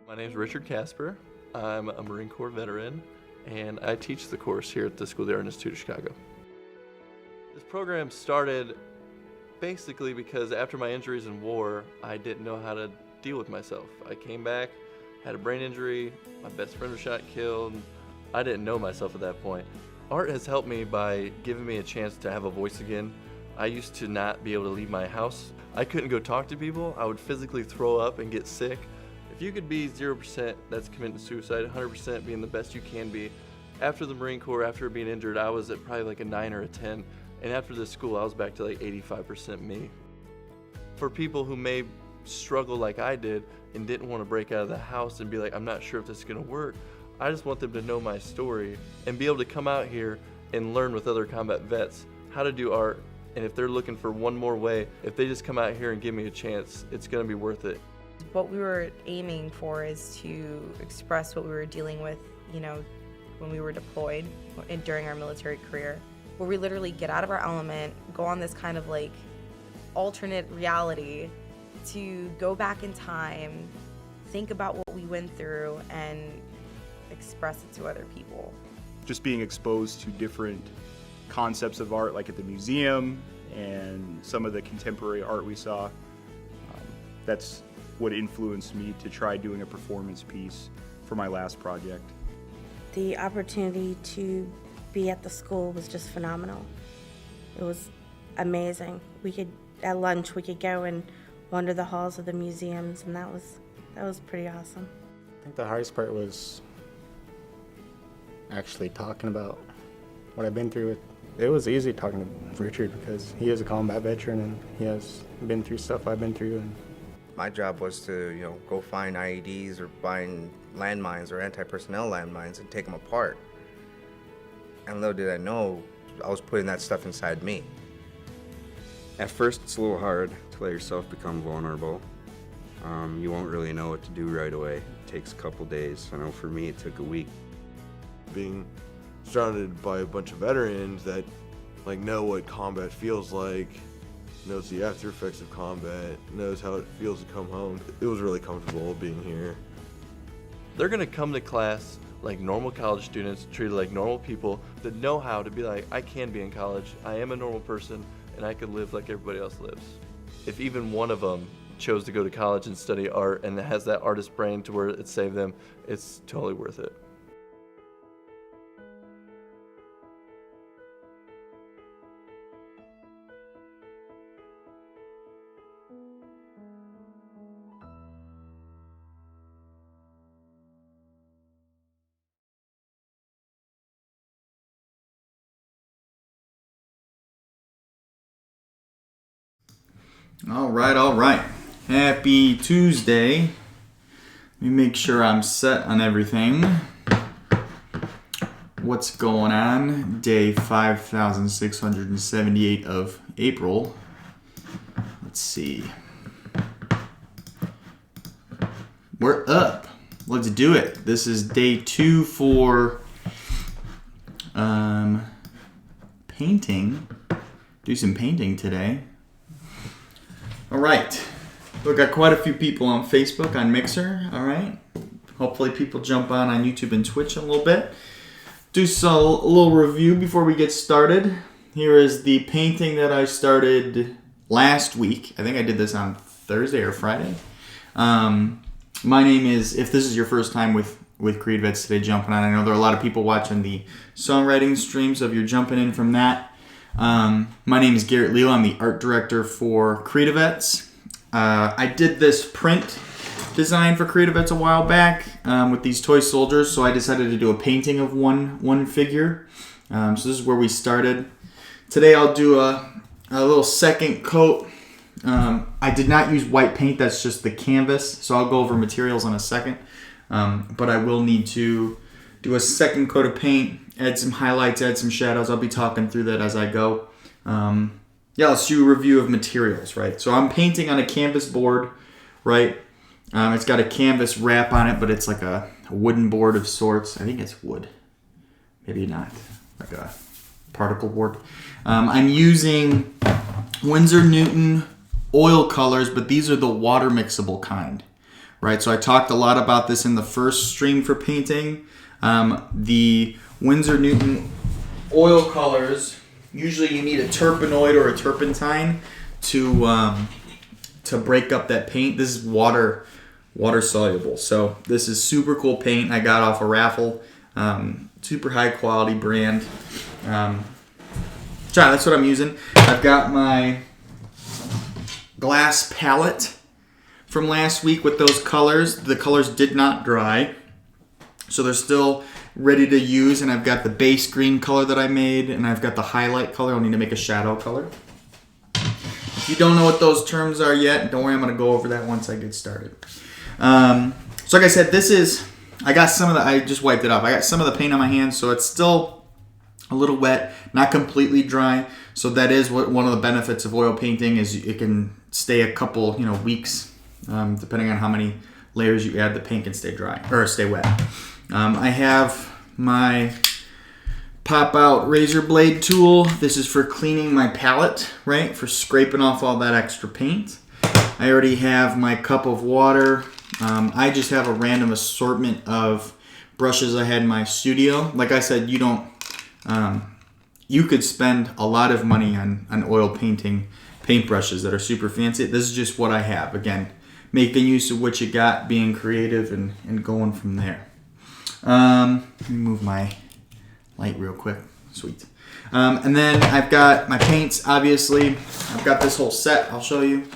My name is Richard Casper. I'm a Marine Corps veteran, and I teach the course here at the School of the Art Institute of Chicago. This program started basically because after my injuries in war, I didn't know how to deal with myself. I came back, had a brain injury, my best friend was shot and killed. I didn't know myself at that point. Art has helped me by giving me a chance to have a voice again. I used to not be able to leave my house. I couldn't go talk to people. I would physically throw up and get sick. If you could be 0%, that's committing suicide, 100% being the best you can be. After the Marine Corps, after being injured, I was at probably like a 9 or a 10. And after this school, I was back to like 85% me. For people who may struggle like I did and didn't want to break out of the house and be like, I'm not sure if this is going to work, I just want them to know my story and be able to come out here and learn with other combat vets how to do art. And if they're looking for one more way, if they just come out here and give me a chance, it's going to be worth it. What we were aiming for is to express what we were dealing with, when we were deployed and during our military career, where we literally get out of our element, go on this kind of like alternate reality to go back in time, think about what we went through, and express it to other people. Just being exposed to different concepts of art, like at the museum and some of the contemporary art we saw, that's what influenced me to try doing a performance piece for my last project. The opportunity to be at the school was just phenomenal. It was amazing. At lunch, we could go and wander the halls of the museums, and that was pretty awesome. I think the hardest part was actually talking about what I've been through. It was easy talking to Richard because he is a combat veteran and he has been through stuff I've been through. And my job was to, go find IEDs or find landmines or anti-personnel landmines and take them apart. And little did I know, I was putting that stuff inside me. At first, it's a little hard to let yourself become vulnerable. You won't really know what to do right away. It takes a couple days. I know for me, it took a week. Being surrounded by a bunch of veterans that know what combat feels like, knows the after effects of combat, knows how it feels to come home. It was really comfortable being here. They're gonna come to class like normal college students, treated like normal people that know how to be like, I can be in college, I am a normal person, and I could live like everybody else lives. If even one of them chose to go to college and study art and has that artist brain to where it saved them, it's totally worth it. All right. Happy Tuesday. Let me make sure I'm set on everything. What's going on? Day 5,678 of April. Let's see. We're up. Let's do it. This is day 2 for painting. Do some painting today. All right, we've got quite a few people on Facebook, on Mixer, all right? Hopefully people jump on YouTube and Twitch a little bit. Do a little review before we get started. Here is the painting that I started last week. I think I did this on Thursday or Friday. My name is, if this is your first time with CreatiVets today jumping on, I know there are a lot of people watching the songwriting streams, so if you're jumping in from that. My name is Garrett Leal. I'm the art director for CreatiVets. I did this print design for CreatiVets a while back with these toy soldiers, so I decided to do a painting of one figure. So this is where we started. Today I'll do a little second coat. I did not use white paint, that's just the canvas, so I'll go over materials in a second. But I will need to do a second coat of paint, add some highlights, add some shadows. I'll be talking through that as I go. Let's do a review of materials, right? So I'm painting on a canvas board, right? It's got a canvas wrap on it, but it's like a wooden board of sorts. I think it's wood. Maybe not. Like a particle board. I'm using Winsor Newton oil colors, but these are the water mixable kind, right? So I talked a lot about this in the first stream for painting. The Winsor Newton oil colors, usually you need a terpenoid or a turpentine to break up that paint. This is water soluble. So this is super cool paint I got off a raffle. Super high quality brand. That's what I'm using. I've got my glass palette from last week with those colors. The colors did not dry, so they're still ready to use. And I've got the base green color that I made, and I've got the highlight color. I'll need to make a shadow color. If you don't know what those terms are yet, don't worry, I'm going to go over that once I get started. So like I said, I just wiped it off. I got some of the paint on my hands, so it's still a little wet, not completely dry. So that is one of the benefits of oil painting, is it can stay a couple, weeks, depending on how many layers you add. The paint can stay dry or stay wet. I have my pop out razor blade tool. This is for cleaning my palette, right? For scraping off all that extra paint. I already have my cup of water. I just have a random assortment of brushes I had in my studio. Like I said, you could spend a lot of money on oil painting paintbrushes that are super fancy. This is just what I have. Again, making use of what you got, being creative, and going from there. Let me move my light real quick. Sweet. And then I've got my paints, obviously. I've got this whole set I'll show you.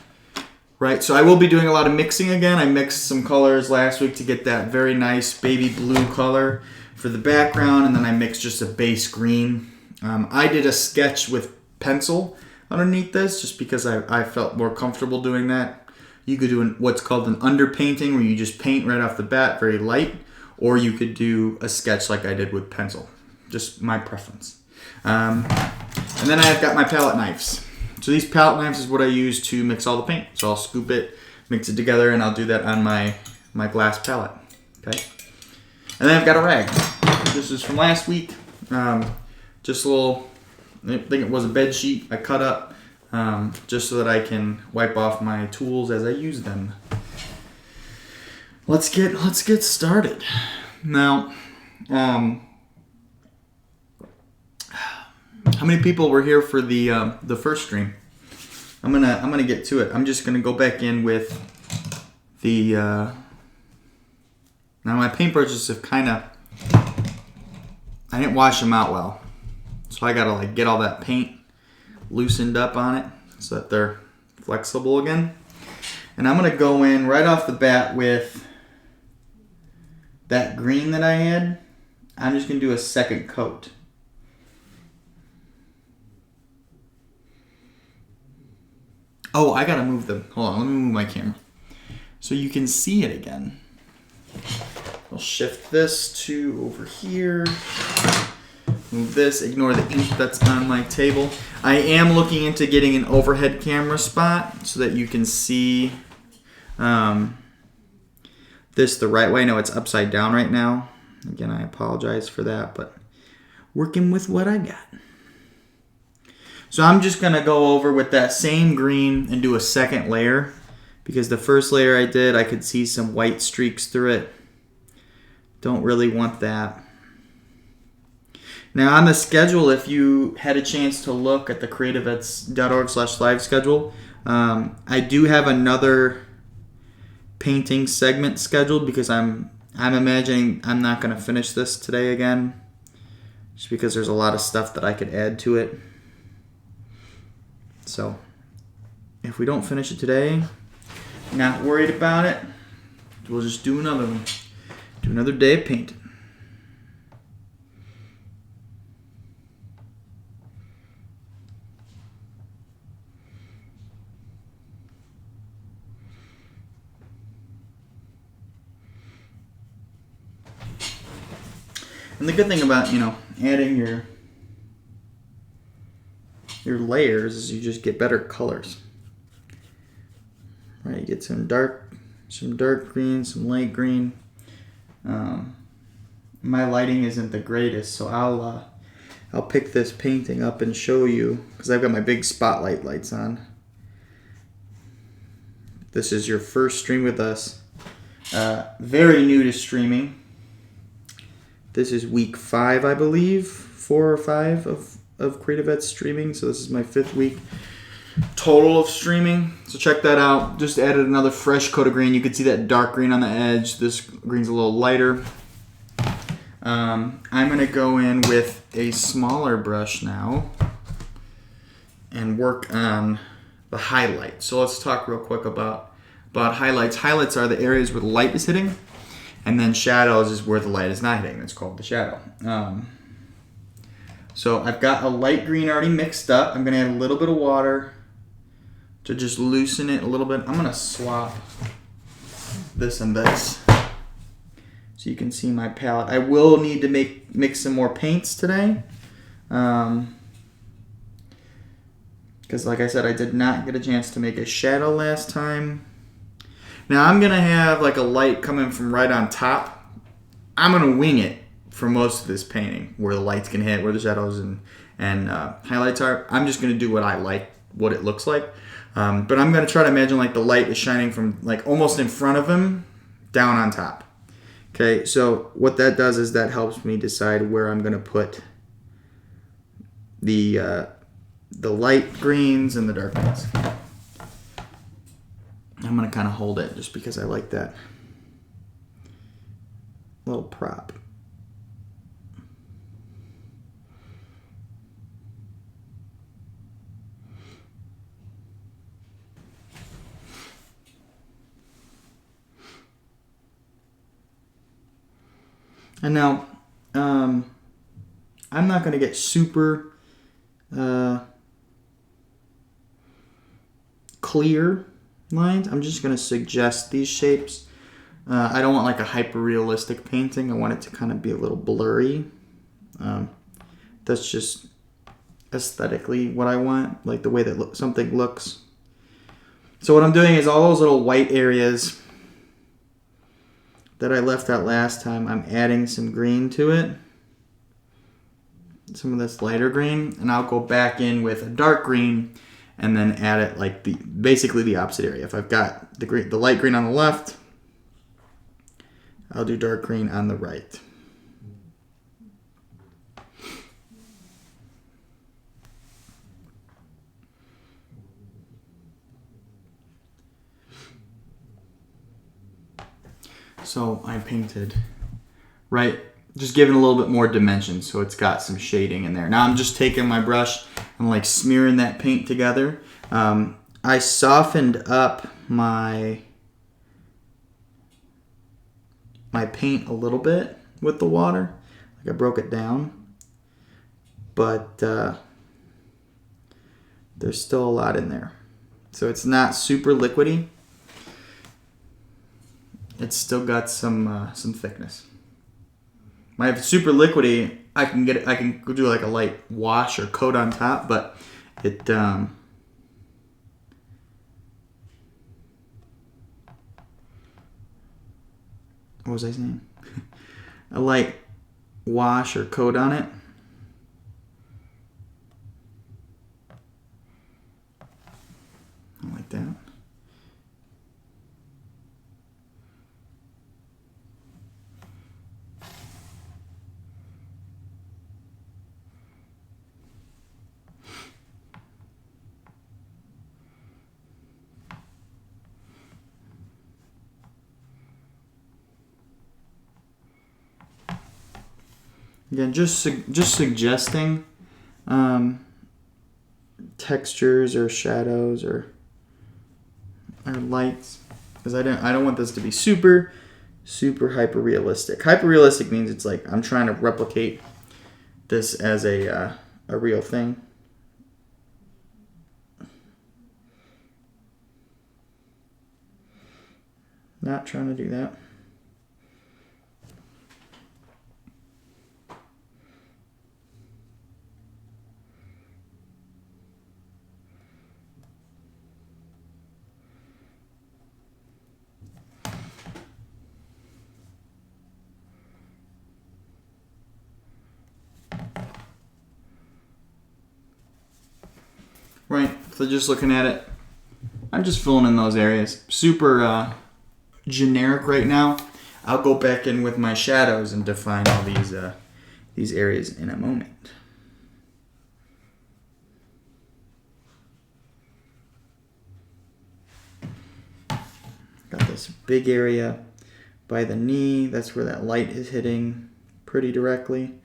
Right, so I will be doing a lot of mixing again. I mixed some colors last week to get that very nice baby blue color for the background, and then I mixed just a base green. I did a sketch with pencil underneath this just because I felt more comfortable doing that. You could do what's called an underpainting, where you just paint right off the bat, very light, or you could do a sketch like I did with pencil. Just my preference. And then I've got my palette knives. So these palette knives is what I use to mix all the paint. So I'll scoop it, mix it together, and I'll do that on my glass palette. Okay. And then I've got a rag. This is from last week. Just a little, I think it was a bed sheet I cut up, just so that I can wipe off my tools as I use them. Let's get started. Now, how many people were here for the first stream? I'm gonna get to it. I'm just gonna go back in with the. Now my paintbrushes have I didn't wash them out well, so I gotta get all that paint loosened up on it so that they're flexible again. And I'm gonna go in right off the bat with that green that I had. I'm just gonna do a second coat. Oh, I gotta move them. Hold on, let me move my camera so you can see it again. I'll shift this to over here. Move this, ignore the ink that's on my table. I am looking into getting an overhead camera spot so that you can see this the right way. I know it's upside down right now. Again, I apologize for that, but working with what I got. So I'm just going to go over with that same green and do a second layer, because the first layer I did, I could see some white streaks through it. Don't really want that. Now on the schedule, if you had a chance to look at the creativets.org/live schedule, I do have another painting segment scheduled, because I'm imagining I'm not going to finish this today again, just because there's a lot of stuff that I could add to it. So if we don't finish it today, not worried about it. We'll just do another one. Do another day of painting. And the good thing about, adding your layers is you just get better colors. Right, you get some dark green, some light green. My lighting isn't the greatest, so I'll pick this painting up and show you, because I've got my big spotlight lights on. This is your first stream with us. very new to streaming. This is week 5, I believe, 4 or 5 of CreatiVets streaming. So this is my 5th week total of streaming. So check that out. Just added another fresh coat of green. You can see that dark green on the edge. This green's a little lighter. I'm going to go in with a smaller brush now and work on the highlights. So let's talk real quick about highlights. Highlights are the areas where the light is hitting, and then shadows is where the light is not hitting. That's called the shadow. So I've got a light green already mixed up. I'm going to add a little bit of water to just loosen it a little bit. I'm going to swap this and this so you can see my palette. I will need to mix some more paints today. Because like I said, I did not get a chance to make a shadow last time. Now I'm going to have like a light coming from right on top. I'm going to wing it for most of this painting, where the lights can hit, where the shadows and highlights are. I'm just going to do what I like, what it looks like. But I'm going to try to imagine like the light is shining from like almost in front of him down on top. Okay, so what that does is that helps me decide where I'm going to put the light greens and the dark greens. I'm going to kind of hold it just because I like that little prop. And now, I'm not going to get super clear lines. I'm just going to suggest these shapes. I don't want like a hyper-realistic painting. I want it to kind of be a little blurry. That's just aesthetically what I want, like the way that something looks. So what I'm doing is all those little white areas that I left out last time, I'm adding some green to it. Some of this lighter green, and I'll go back in with a dark green and then add it like basically the opposite area. If I've got the light green on the left, I'll do dark green on the right. So I painted, right, just giving a little bit more dimension so it's got some shading in there. Now I'm just taking my brush and like smearing that paint together. I softened up my paint a little bit with the water. Like I broke it down. But there's still a lot in there. So it's not super liquidy. It's still got some thickness. When it's super liquidy, I can do like a light wash or coat on top, but it what was I saying? A light wash or coat on it. Like that. Again, just suggesting textures or shadows or lights, because I don't want this to be super hyper realistic. Hyper realistic means it's like I'm trying to replicate this as a real thing. Not trying to do that. Right, so just looking at it, I'm just filling in those areas. Super generic right now. I'll go back in with my shadows and define all these areas in a moment. Got this big area by the knee. That's where that light is hitting pretty directly.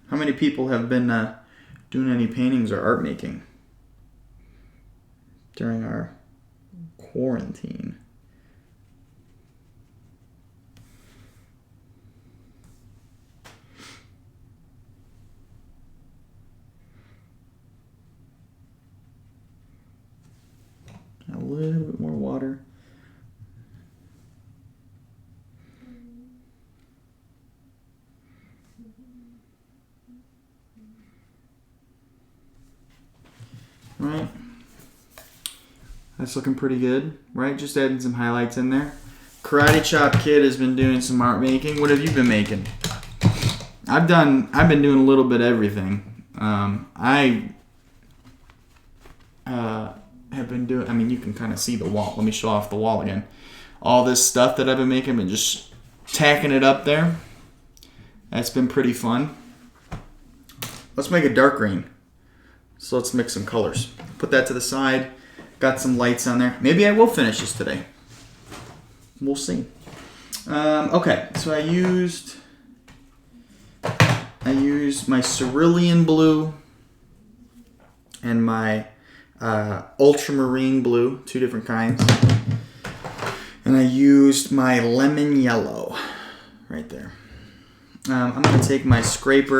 How many people have been doing any paintings or art making during our quarantine? A little bit more water. Right, that's looking pretty good, right? Just adding some highlights in there. Karate Chop Kid has been doing some art making. What have you been making? I've been doing a little bit of everything. I have been doing, I mean, you can kind of see the wall. Let me show off the wall again. All this stuff that I've been making, I've been just tacking it up there. That's been pretty fun. Let's make a dark green. So let's mix some colors. Put that to the side. Got some lights on there. Maybe I will finish this today. We'll see. Okay, so I used my cerulean blue and my ultramarine blue, two different kinds. And I used my lemon yellow right there. I'm going to take my scraper.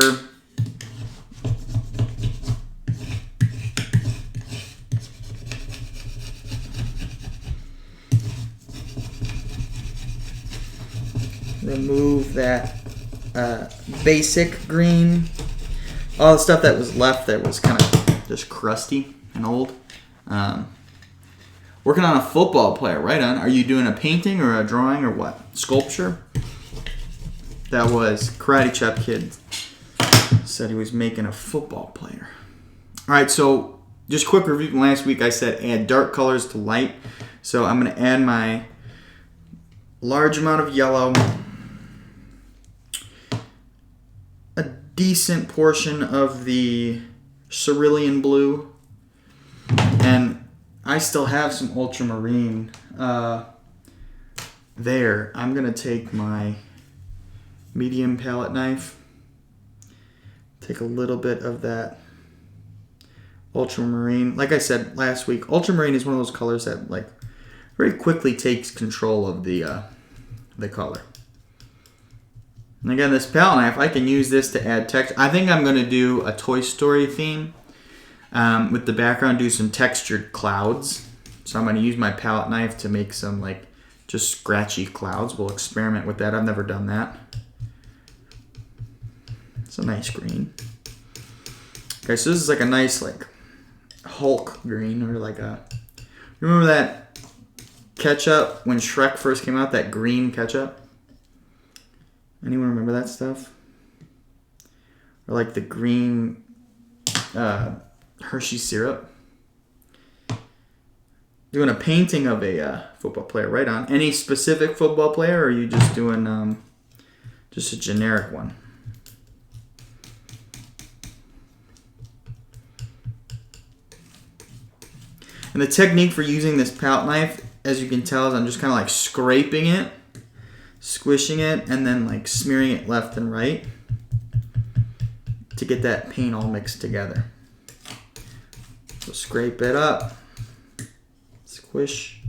Remove that basic green. All the stuff that was left that was kind of just crusty and old. Working on a football player, right on. Are you doing a painting or a drawing or what? Sculpture? That was Karate Chop Kid. Said he was making a football player. All right, so just quick review from last week. I said add dark colors to light. So I'm going to add my large amount of yellow. A decent portion of the cerulean blue. And I still have some ultramarine there. I'm going to take my medium palette knife. Take a little bit of that ultramarine. Like I said last week, ultramarine is one of those colors that like very quickly takes control of the color. And again, this palette knife, I can use this to add text. I think I'm going to do a Toy Story theme with the background, do some textured clouds. So I'm going to use my palette knife to make some like just scratchy clouds. We'll experiment with that. I've never done that. It's a nice green. Okay, so this is like a nice like Hulk green, or like a, remember that ketchup when Shrek first came out, that green ketchup? Anyone remember that stuff? Or like the green Hershey syrup? Doing a painting of a football player, right on. Any specific football player, or are you just doing just a generic one? And the technique for using this palette knife, as you can tell, is I'm just kind of like scraping it, squishing it, and then like smearing it left and right to get that paint all mixed together. So scrape it up, squish.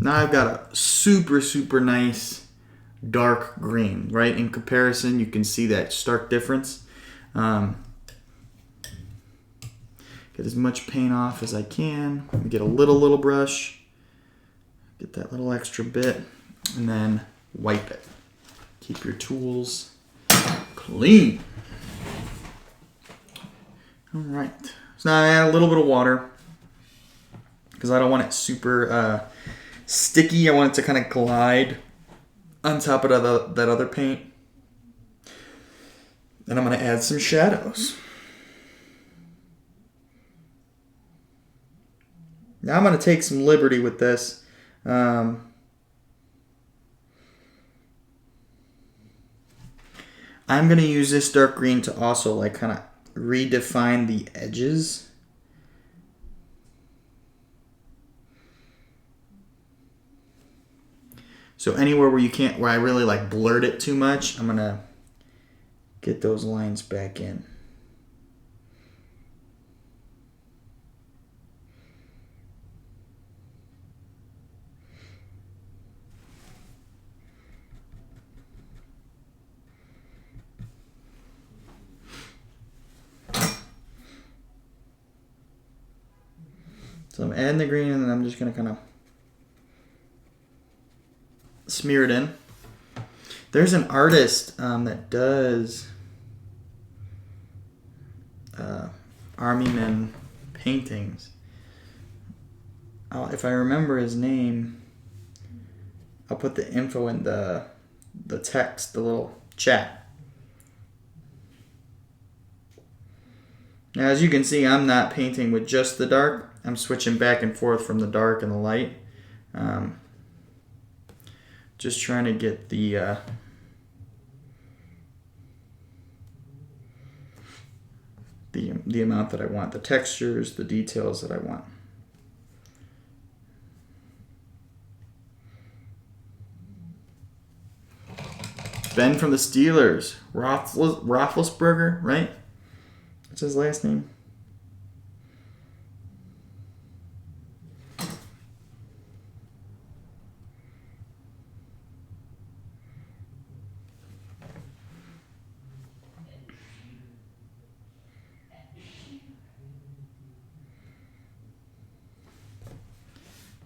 Now I've got a super, super nice dark green, right? In comparison, you can see that stark difference. Get as much paint off as I can. Get a little brush. Get that little extra bit. And then wipe it. Keep your tools clean. All right. So now I add a little bit of water. because I don't want it super sticky. I want it to kind of glide on top of that other paint. And I'm going to add some shadows. Now I'm going to take some liberty with this. I'm going to use this dark green to also like kind of redefine the edges. So anywhere where I really like blurred it too much, I'm going to get those lines back in. So I'm adding the green and then I'm just going to kind of smear it in. There's an artist that does Army Men paintings. If I remember his name, I'll put the info in the text, the little chat. Now, as you can see, I'm not painting with just the dark. I'm switching back and forth from the dark and the light. Just trying to get the amount that I want, the textures, the details that I want. Ben from the Steelers, Roethlisberger, right? What's his last name?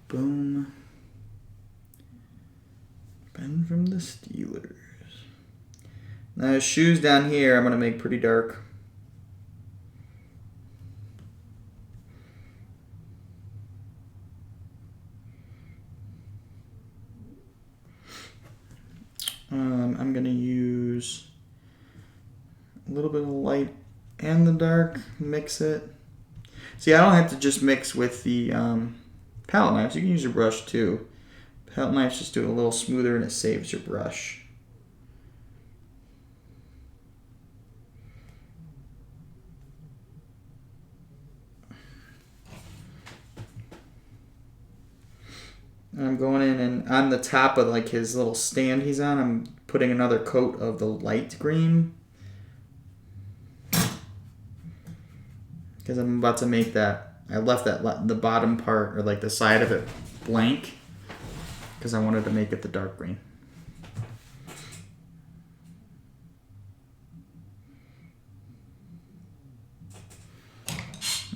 Boom. Ben from the Steelers. Now his shoes down here I'm going to make pretty dark. I'm going to use a little bit of light and the dark, mix it. See, I don't have to just mix with the palette knives. You can use your brush too. Palette knives just do it a little smoother and it saves your brush. And I'm going in and on the top of like his little stand he's on, I'm putting another coat of the light green. Because I'm about to make that, I left that the bottom part or like the side of it blank because I wanted to make it the dark green.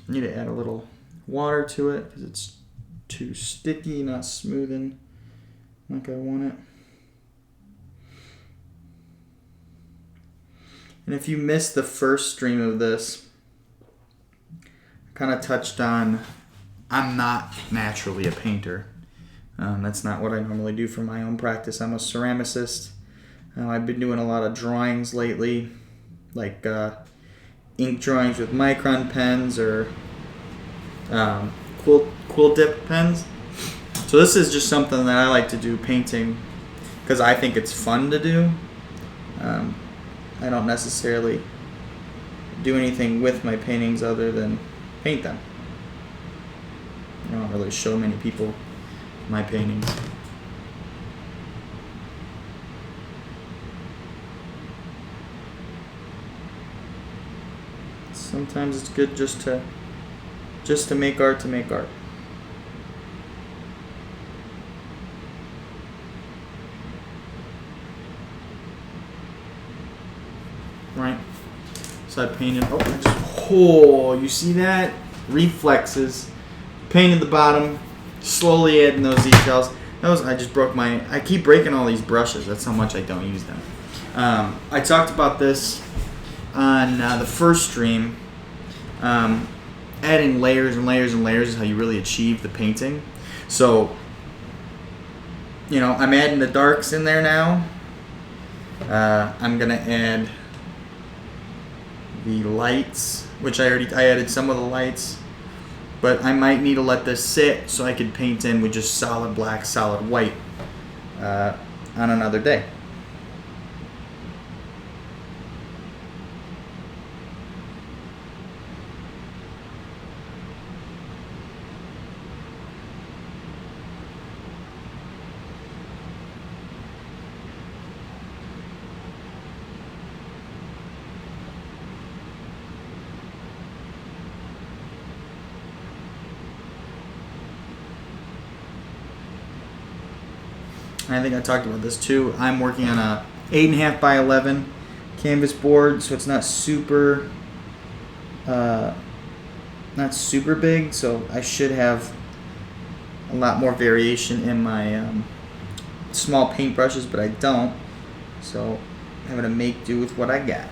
Need to add a little water to it because it's too sticky, not smoothing like I want it. And if you missed the first stream of this, I kind of touched on I'm not naturally a painter. That's not what I normally do for my own practice. I'm a ceramicist. I've been doing a lot of drawings lately, like ink drawings with micron pens or quill dip pens. So this is just something that I like to do, painting, because I think it's fun to do. I don't necessarily do anything with my paintings other than paint them. I don't really show many people my paintings. Sometimes it's good just to make art to make art. Right? So I painted, you see that? Reflexes. Painted the bottom, slowly adding those details. I keep breaking all these brushes. That's how much I don't use them. I talked about this on the first stream. adding layers and layers and layers is how you really achieve the painting. So, you know, I'm adding the darks in there now. I'm gonna add the lights, which I added some of the lights, but I might need to let this sit so I could paint in with just solid black, solid white on another day. I think I talked about this too. I'm working on a 8.5 by 11 canvas board, so it's not super big. So I should have a lot more variation in my small paintbrushes, but I don't. So I'm gonna make do with what I got.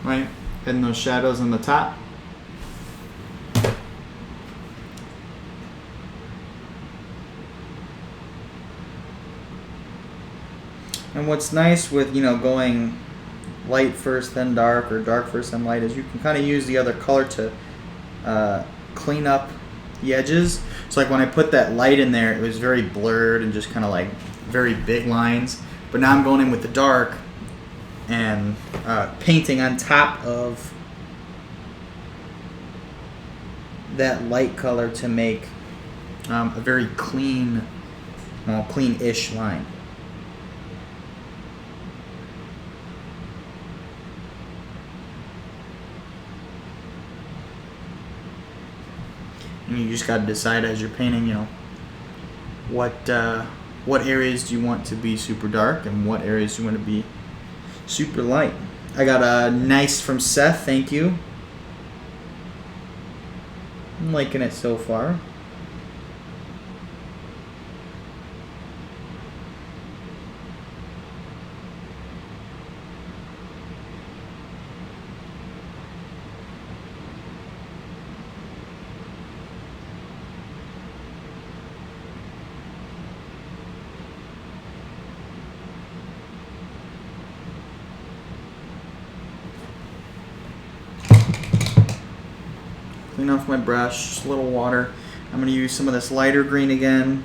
Right, adding those shadows on the top. And what's nice with, you know, going light first then dark, or dark first then light, is you can kind of use the other color to clean up the edges. So like when I put that light in there, it was very blurred and just kind of like very big lines. But now I'm going in with the dark and painting on top of that light color to make a very clean, clean-ish line. And you just got to decide as you're painting, you know, what areas do you want to be super dark and what areas do you want to be super light. I got a nice from Seth, thank you. I'm liking it so far. Clean off my brush, just a little water. I'm going to use some of this lighter green again.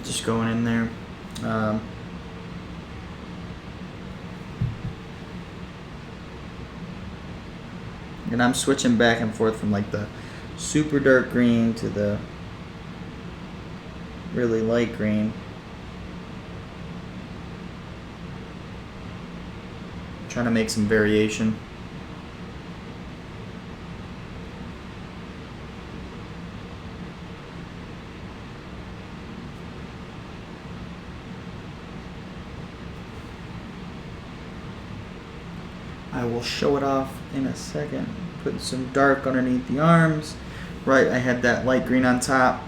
Just going in there. And I'm switching back and forth from like the super dark green to the really light green. Trying to make some variation. I will show it off in a second. Putting some dark underneath the arms. Right, I had that light green on top.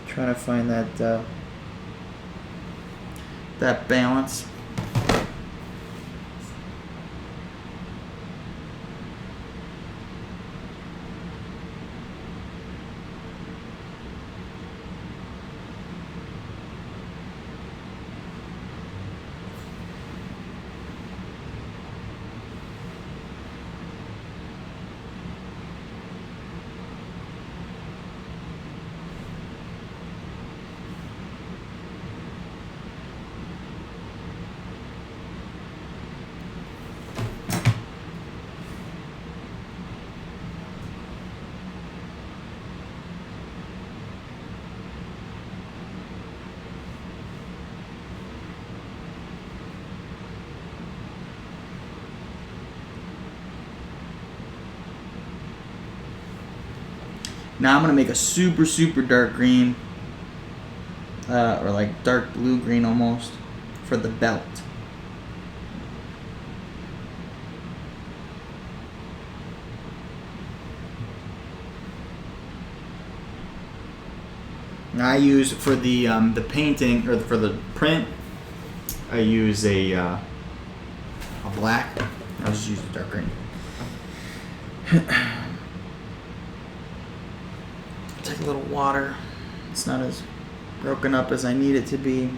Trying to find that that balance. Now I'm gonna make a super, super dark green, or like dark blue green almost, for the belt. Now I use for the painting, or for the print, I use a black. I'll just use a dark green. Take a little water. It's not as broken up as I need it to be.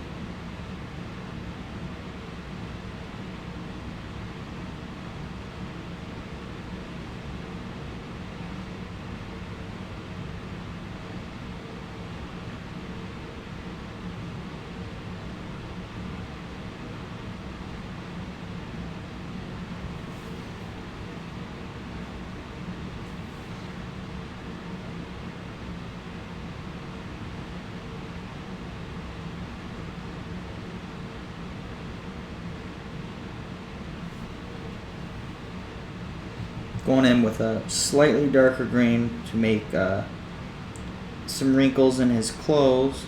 Going in with a slightly darker green to make some wrinkles in his clothes.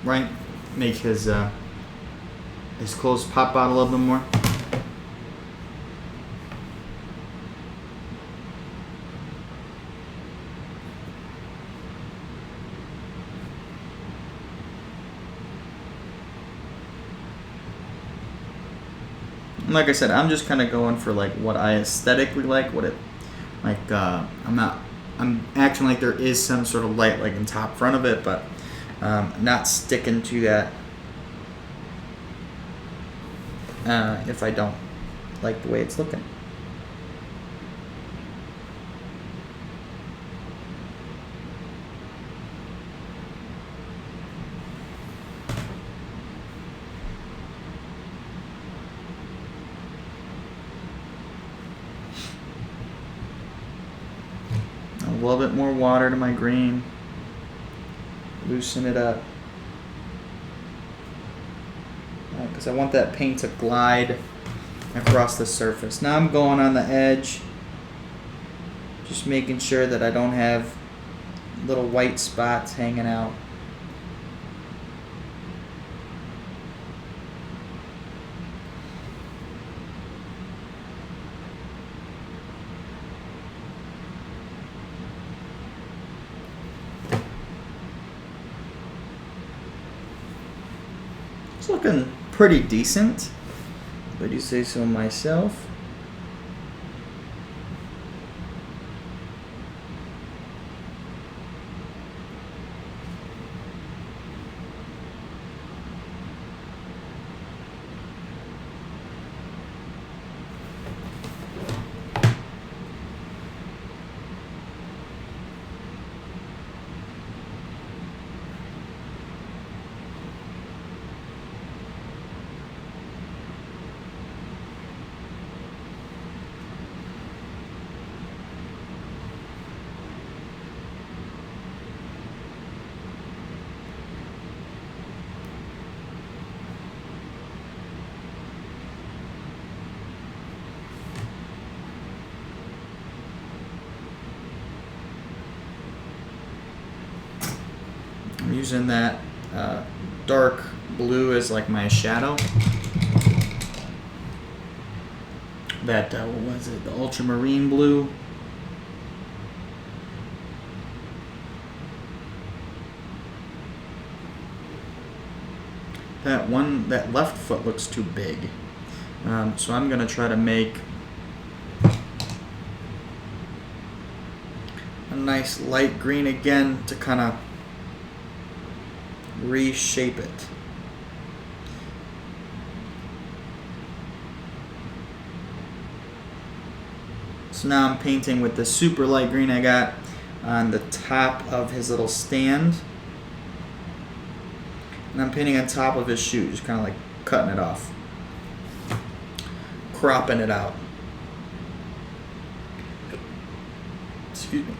Right, make his clothes pop out a little bit more. And like I said, I'm just kind of going for like what I aesthetically like, what it like. I'm acting like there is some sort of light like in top front of it, but not sticking to that. If I don't like the way it's looking. A little bit more water to my green. Loosen it up. Because I want that paint to glide across the surface. Now I'm going on the edge, just making sure that I don't have little white spots hanging out. It's looking pretty decent, if I do say so myself. I'm using that dark blue as like my shadow. That, what was it, the ultramarine blue. That left foot looks too big. So I'm gonna try to make a nice light green again to kind of reshape it. So now I'm painting with the super light green I got on the top of his little stand. And I'm painting on top of his shoe, just kind of like cutting it off. Cropping it out. Excuse me.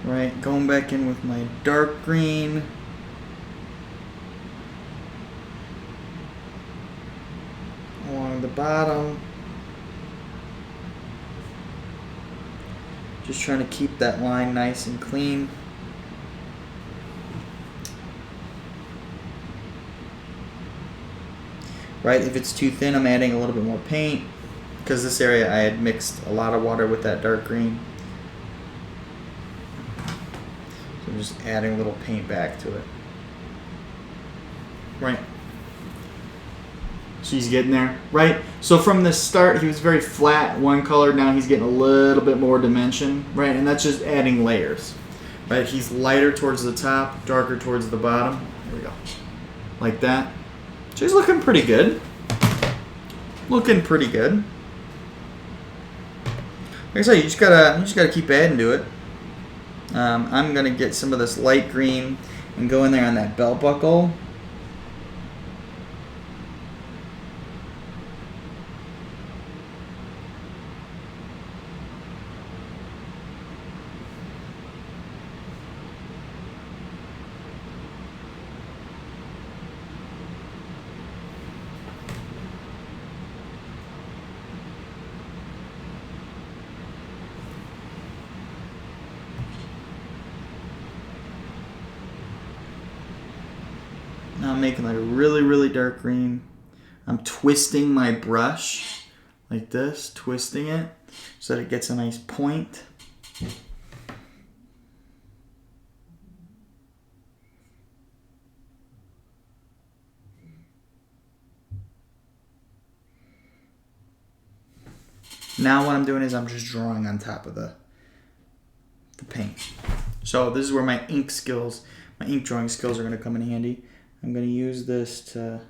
Right, going back in with my dark green. Along the bottom. Just trying to keep that line nice and clean. Right, if it's too thin, I'm adding a little bit more paint, because this area I had mixed a lot of water with that dark green. So I'm just adding a little paint back to it. Right. So he's getting there, right? So from the start, he was very flat, one color. Now he's getting a little bit more dimension, right? And that's just adding layers, right? He's lighter towards the top, darker towards the bottom. There we go, like that. So he's looking pretty good. Looking pretty good. Like I said, you just gotta keep adding to it. I'm gonna get some of this light green and go in there on that belt buckle. Now I'm making like a really, really dark green. I'm twisting my brush like this, twisting it so that it gets a nice point. Now what I'm doing is I'm just drawing on top of the paint. So this is where my ink skills, my ink drawing skills are going to come in handy. I'm going to use this to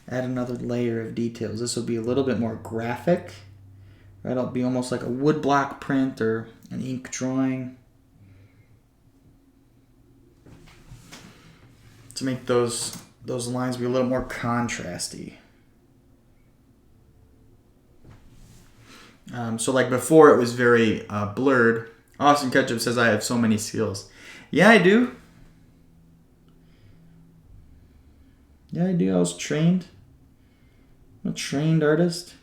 add another layer of details. This will be a little bit more graphic, right? It'll be almost like a woodblock print or an ink drawing to make those lines be a little more contrasty. So like before it was very blurred. Austin Ketchup says I have so many skills. Yeah, I do. Yeah, I do. I was trained. I'm a trained artist.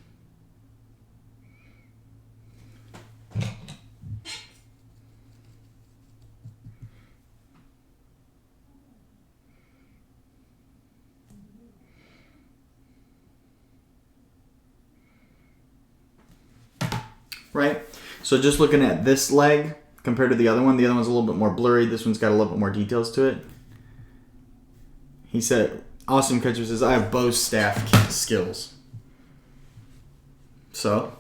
Right? So just looking at this leg compared to the other one's a little bit more blurry. This one's got a little bit more details to it. He said, Awesome Catcher says, I have bow staff skills. So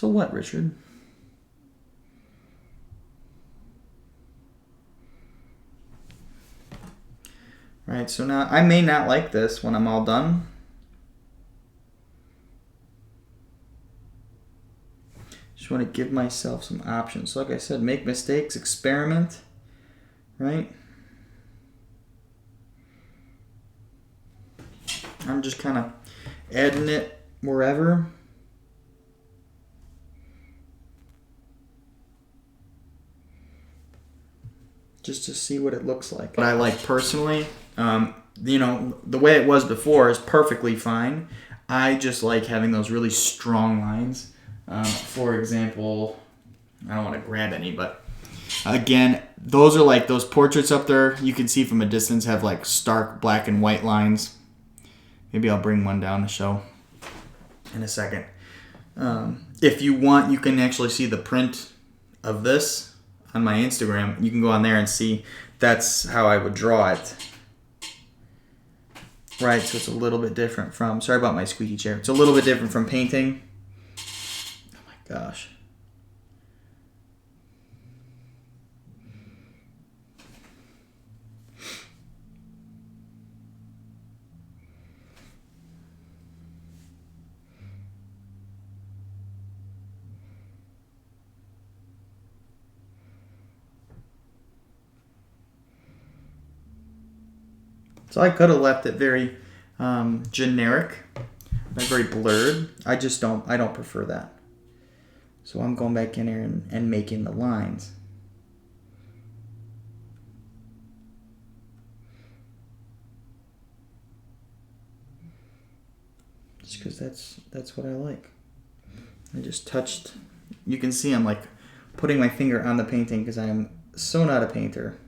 what, Richard? Right, so now I may not like this when I'm all done. Just want to give myself some options. So like I said, make mistakes, experiment, right? I'm just kind of adding it wherever. Just to see what it looks like. What I like personally, you know, the way it was before is perfectly fine. I just like having those really strong lines. For example, I don't want to grab any, but again, those are like those portraits up there. You can see from a distance have like stark black and white lines. Maybe I'll bring one down to show in a second. If you want, you can actually see the print of this on my Instagram. You can go on there and see that's how I would draw it. Right, so it's a little bit different from, sorry about my squeaky chair. It's a little bit different from painting. Oh my gosh. So I could have left it very generic, like very blurred. I don't prefer that. So I'm going back in here and making the lines. Just because that's what I like. I just touched. You can see I'm like putting my finger on the painting because I am so not a painter.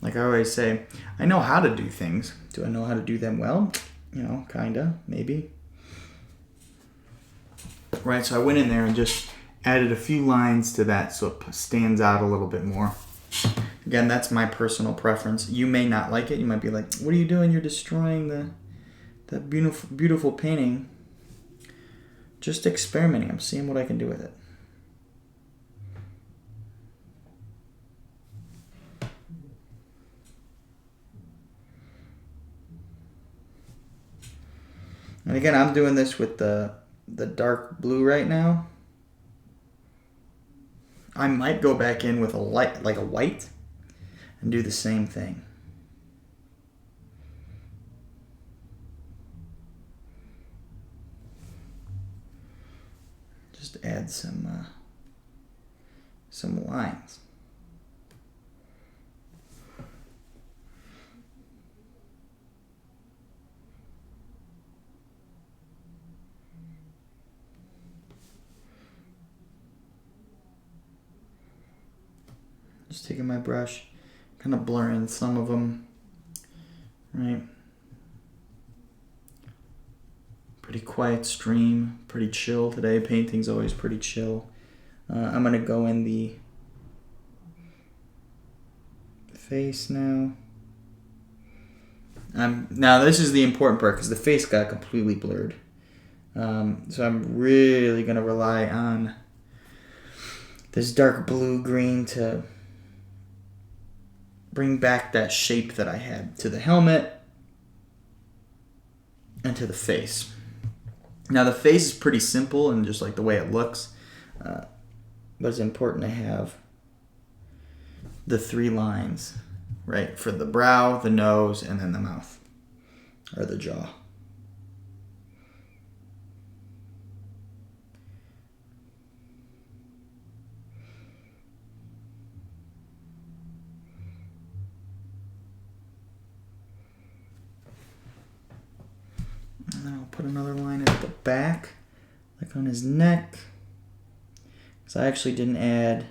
Like I always say, I know how to do things. Do I know how to do them well? You know, kinda, maybe. Right, so I went in there and just added a few lines to that so it stands out a little bit more. Again, that's my personal preference. You may not like it. You might be like, what are you doing? You're destroying the beautiful, beautiful painting. Just experimenting. I'm seeing what I can do with it. And again, I'm doing this with the dark blue right now. I might go back in with a light, like a white, and do the same thing. Just add some lines. Just taking my brush, kind of blurring some of them, right? Pretty quiet stream, pretty chill today. Painting's always pretty chill. I'm gonna go in the face now. Now this is the important part because the face got completely blurred. So I'm really gonna rely on this dark blue-green to bring back that shape that I had to the helmet and to the face. Now the face is pretty simple and just like the way it looks, but it's important to have the 3 lines, right? For the brow, the nose, and then the mouth, or the jaw. And then I'll put another line at the back, like on his neck. Because I actually didn't add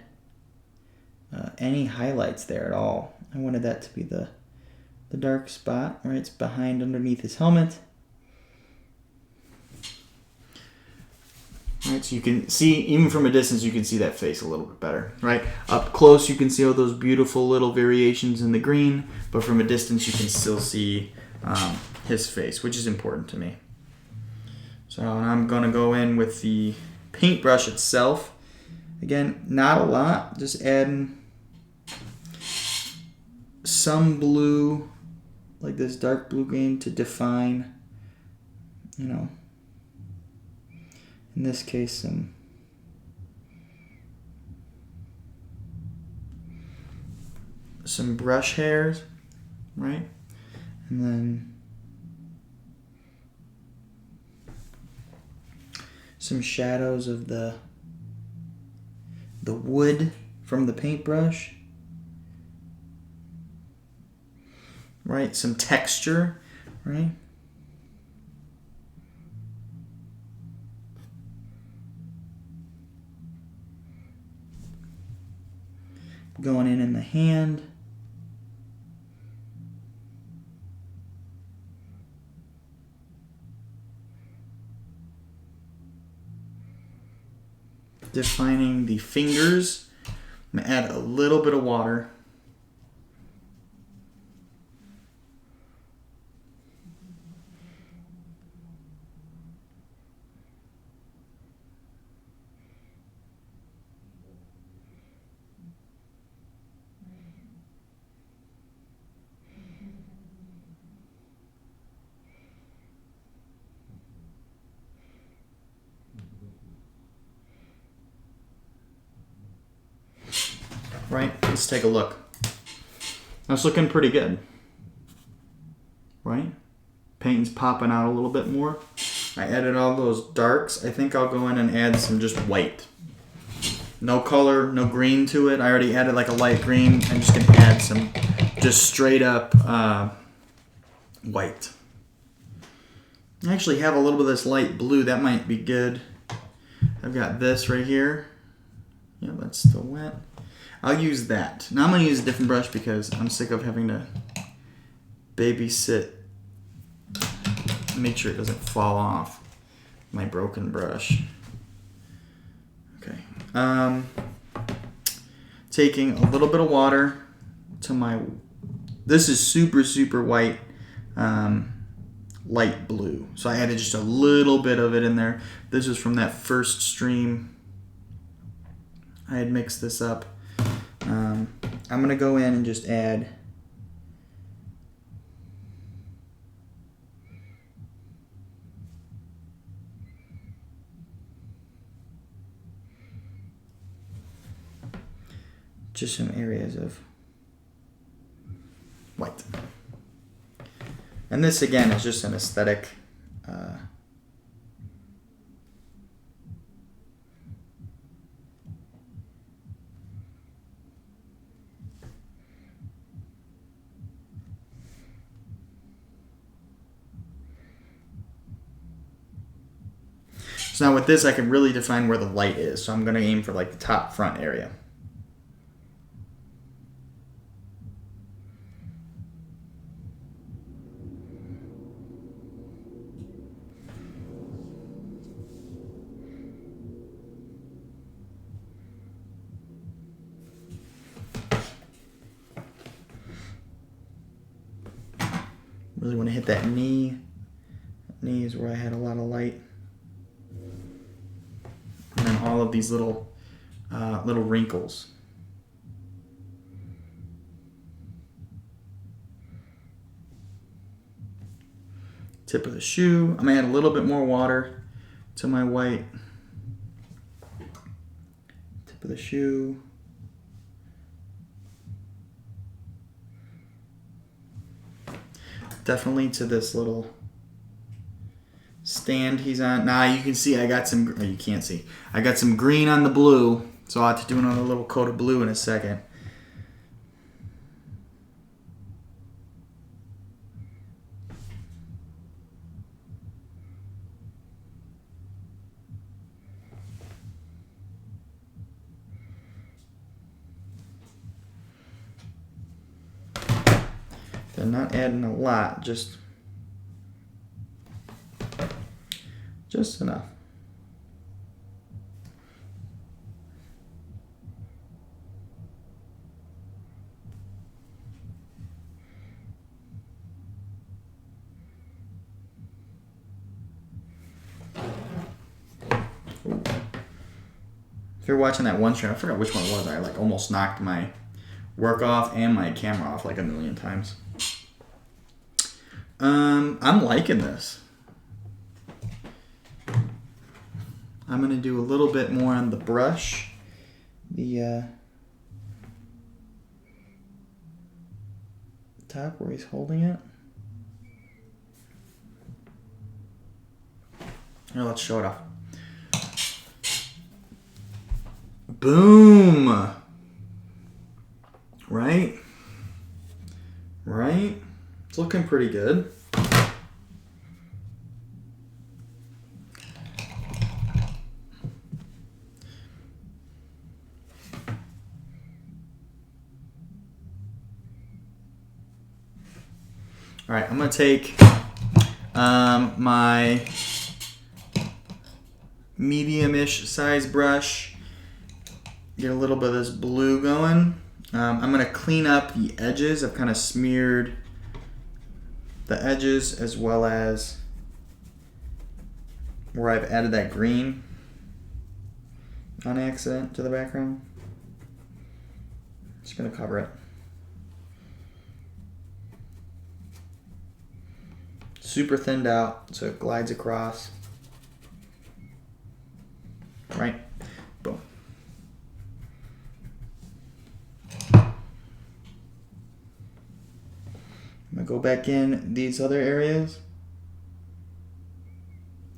any highlights there at all. I wanted that to be the dark spot, right? It's behind underneath his helmet. Right, so you can see, even from a distance, you can see that face a little bit better, right? Up close, you can see all those beautiful little variations in the green, but from a distance, you can still see his face, which is important to me. So I'm gonna go in with the paintbrush itself. Again, not a lot, just adding some blue, like this dark blue green to define, you know, in this case, some brush hairs, right? And then some shadows of the wood from the paintbrush, right? Some texture, right? Going in the hand. Defining the fingers. I'm going to add a little bit of water. Right, let's take a look. That's looking pretty good. Right? Paint's popping out a little bit more. I added all those darks. I think I'll go in and add some just white. No color, no green to it. I already added like a light green. I'm just going to add some just straight up white. I actually have a little bit of this light blue. That might be good. I've got this right here. Yeah, that's still wet. I'll use that. Now I'm going to use a different brush because I'm sick of having to babysit. Make sure it doesn't fall off my broken brush. Okay. Taking a little bit of water to my... This is super, super white. Light blue. So I added just a little bit of it in there. This is from that first stream. I had mixed this up. I'm going to go in and just add just some areas of white. And this again is just an aesthetic. So now with this I can really define where the light is. So I'm going to aim for like the top front area. Really want to hit that knee. Knee is where I had a lot of light. And then all of these little wrinkles. Tip of the shoe. I'm going to add a little bit more water to my white. Tip of the shoe. Definitely to this little stand he's on. Now you can see I got some, you can't see. I got some green on the blue, so I'll have to do another little coat of blue in a second. They're not adding a lot, just enough. If you're watching that one stream, I forgot which one it was. I like almost knocked my work off and my camera off like a million times. I'm liking this. I'm going to do a little bit more on the brush. The top where he's holding it. Here, let's show it off. Boom! Right? Right? It's looking pretty good. All right, I'm gonna take my medium-ish size brush, get a little bit of this blue going. I'm gonna clean up the edges. I've kind of smeared the edges as well as where I've added that green on accident to the background. Just gonna cover it. Super thinned out so it glides across. Right? Boom. gonna go back in these other areas.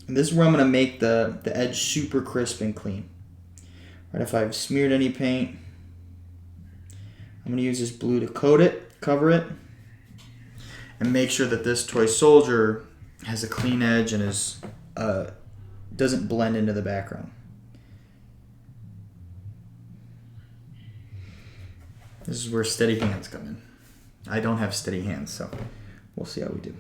And this is where I'm gonna make the edge super crisp and clean. Right, if I've smeared any paint, I'm gonna use this blue to coat it, cover it, and make sure that this toy soldier has a clean edge and is doesn't blend into the background. This is where steady hands come in. I don't have steady hands, so we'll see how we do.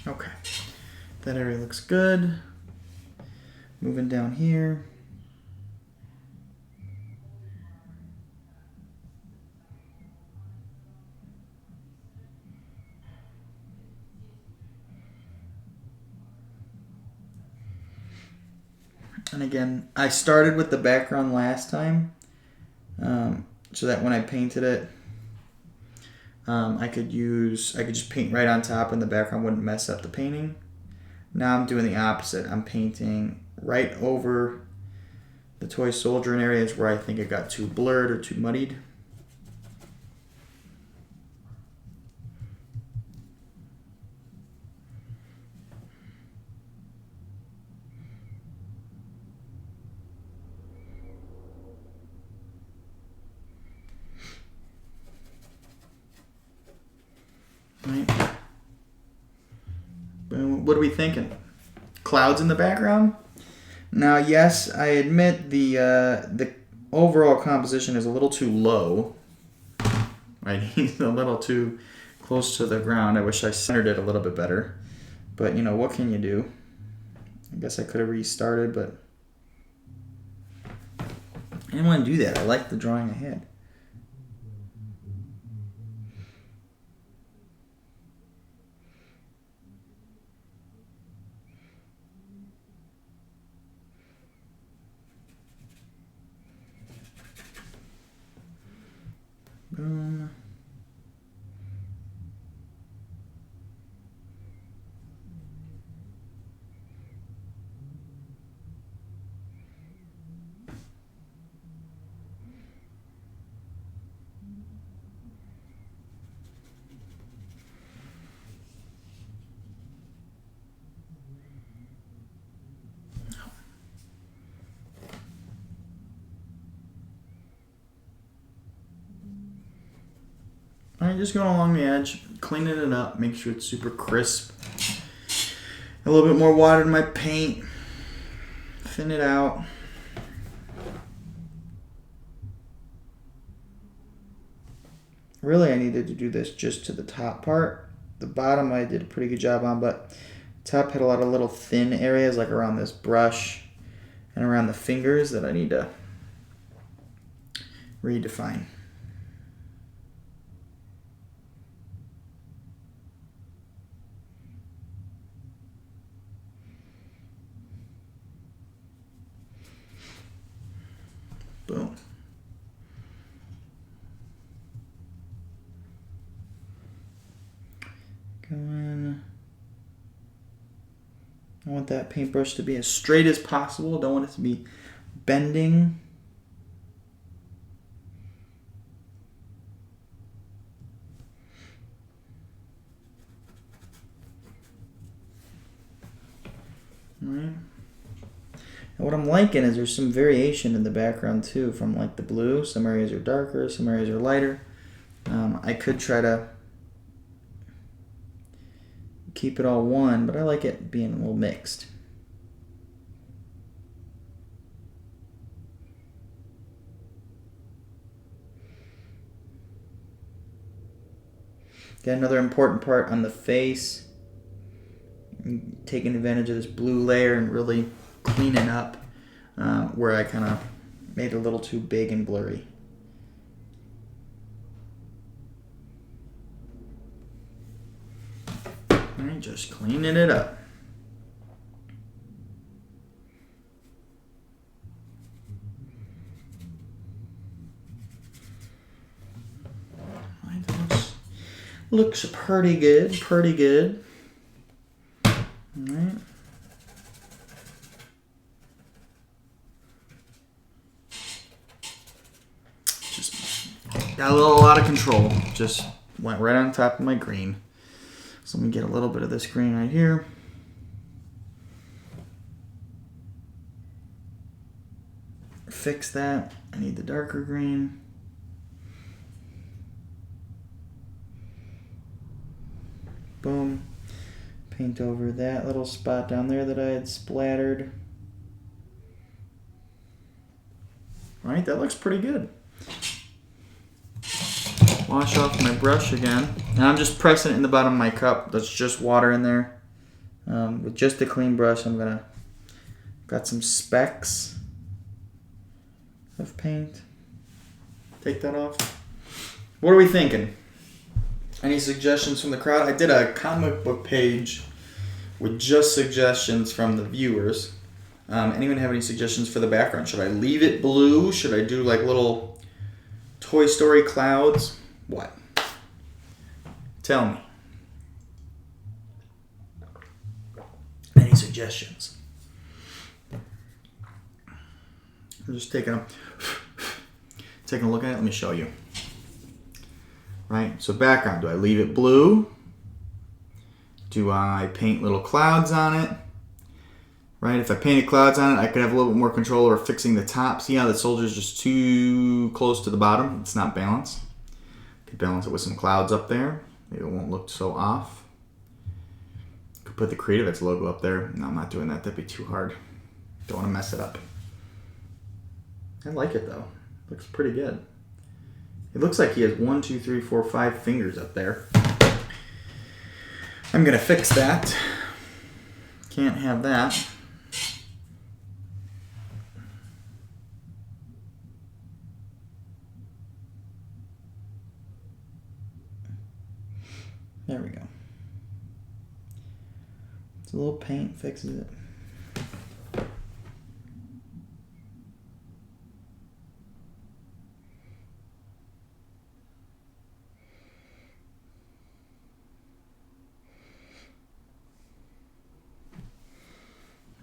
Okay, that area looks good. Moving down here. And again, I started with the background last time, so that when I painted it, I could just paint right on top and the background wouldn't mess up the painting. Now I'm doing the opposite. I'm painting right over the toy soldier in areas where I think it got too blurred or too muddied. Right. Boom. What are we thinking? Clouds in the background? Now, yes, I admit the overall composition is a little too low. Right, he's a little too close to the ground. I wish I centered it a little bit better. But, you know, what can you do? I guess I could have restarted, but I didn't want to do that. I like the drawing I had. Boom. Alright, just going along the edge, cleaning it up, make sure it's super crisp. A little bit more water in my paint. Thin it out. Really, I needed to do this just to the top part. The bottom I did a pretty good job on, but top had a lot of little thin areas like around this brush and around the fingers that I need to redefine. Boom. Going. I want that paintbrush to be as straight as possible. Don't want it to be bending. All right. And what I'm liking is there's some variation in the background too, from like the blue. Some areas are darker, some areas are lighter. I could try to keep it all one, but I like it being a little mixed. Got another important part on the face. Taking advantage of this blue layer and really cleaning up where I kind of made it a little too big and blurry. Alright, just cleaning it up. Looks pretty good, pretty good. All right. Just got a little out of control. Just went right on top of my green. So let me get a little bit of this green right here. Fix that. I need the darker green. Boom. Paint over that little spot down there that I had splattered. Right, that looks pretty good. Wash off my brush again. And I'm just pressing it in the bottom of my cup. That's just water in there. With just a clean brush, I'm gonna... Got some specks of paint. Take that off. What are we thinking? Any suggestions from the crowd? I did a comic book page with just suggestions from the viewers. Anyone have any suggestions for the background? Should I leave it blue? Should I do like little Toy Story clouds? What? Tell me. Any suggestions? I'm just taking a look at it. Let me show you. Right, so background, do I leave it blue? Do I paint little clouds on it? Right, if I painted clouds on it, I could have a little bit more control over fixing the top. See how the soldier's just too close to the bottom? It's not balanced. Could balance it with some clouds up there. Maybe it won't look so off. Could put the CreatiVets logo up there. No, I'm not doing that. That'd be too hard. Don't want to mess it up. I like it though. Looks pretty good. It looks like he has 1, 2, 3, 4, 5 fingers up there. I'm gonna fix that. Can't have that. There we go. It's a little paint fixes it.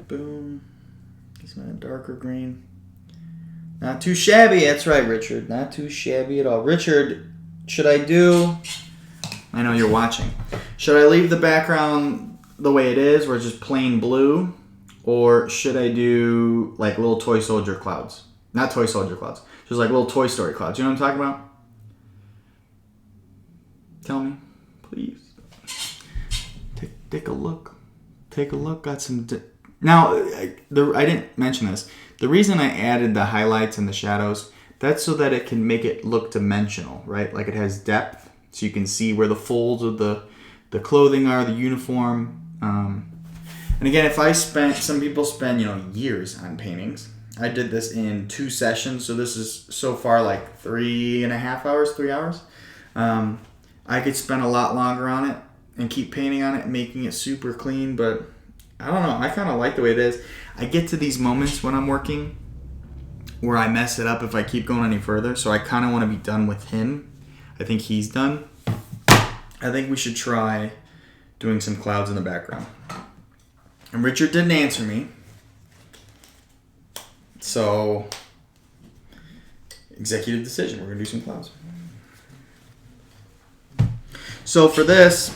Boom. Gives me a darker green. Not too shabby. That's right, Richard. Not too shabby at all. Richard, should I do... I know you're watching. Should I leave the background the way it is, where it's just plain blue? Or should I do like little toy soldier clouds? Not toy soldier clouds. Just like little Toy Story clouds. You know what I'm talking about? Tell me, please. Take a look. Take a look. Got some... Now, I didn't mention this. The reason I added the highlights and the shadows, that's so that it can make it look dimensional, right? Like it has depth, so you can see where the folds of the clothing are, the uniform. And again, some people spend, years on paintings. I did this in 2 sessions, so this is so far like 3.5 hours, 3 hours. I could spend a lot longer on it and keep painting on it, making it super clean, but... I don't know. I kind of like the way it is. I get to these moments when I'm working where I mess it up if I keep going any further. So I kind of want to be done with him. I think he's done. I think we should try doing some clouds in the background. And Richard didn't answer me. So, executive decision. We're going to do some clouds. So for this...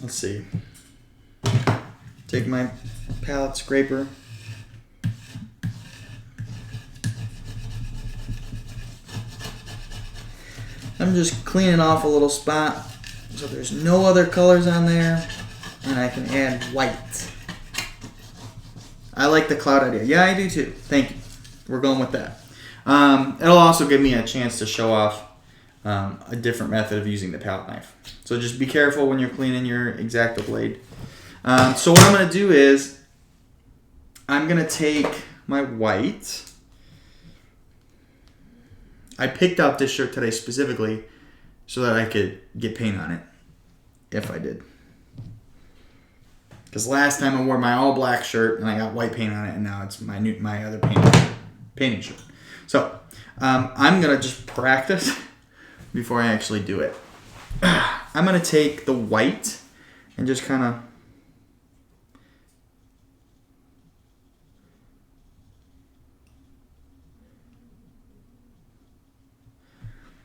Let's see. Take my palette scraper. I'm just cleaning off a little spot so there's no other colors on there, and I can add white. I like the cloud idea. Yeah, I do too. Thank you. We're going with that. It'll also give me a chance to show off a different method of using the palette knife. So just be careful when you're cleaning your X-Acto blade. So what I'm going to do is I'm going to take my white. I picked out this shirt today specifically so that I could get paint on it if I did. Because last time I wore my all black shirt and I got white paint on it, and now it's my other painting shirt. So I'm going to just practice before I actually do it. I'm going to take the white and just kind of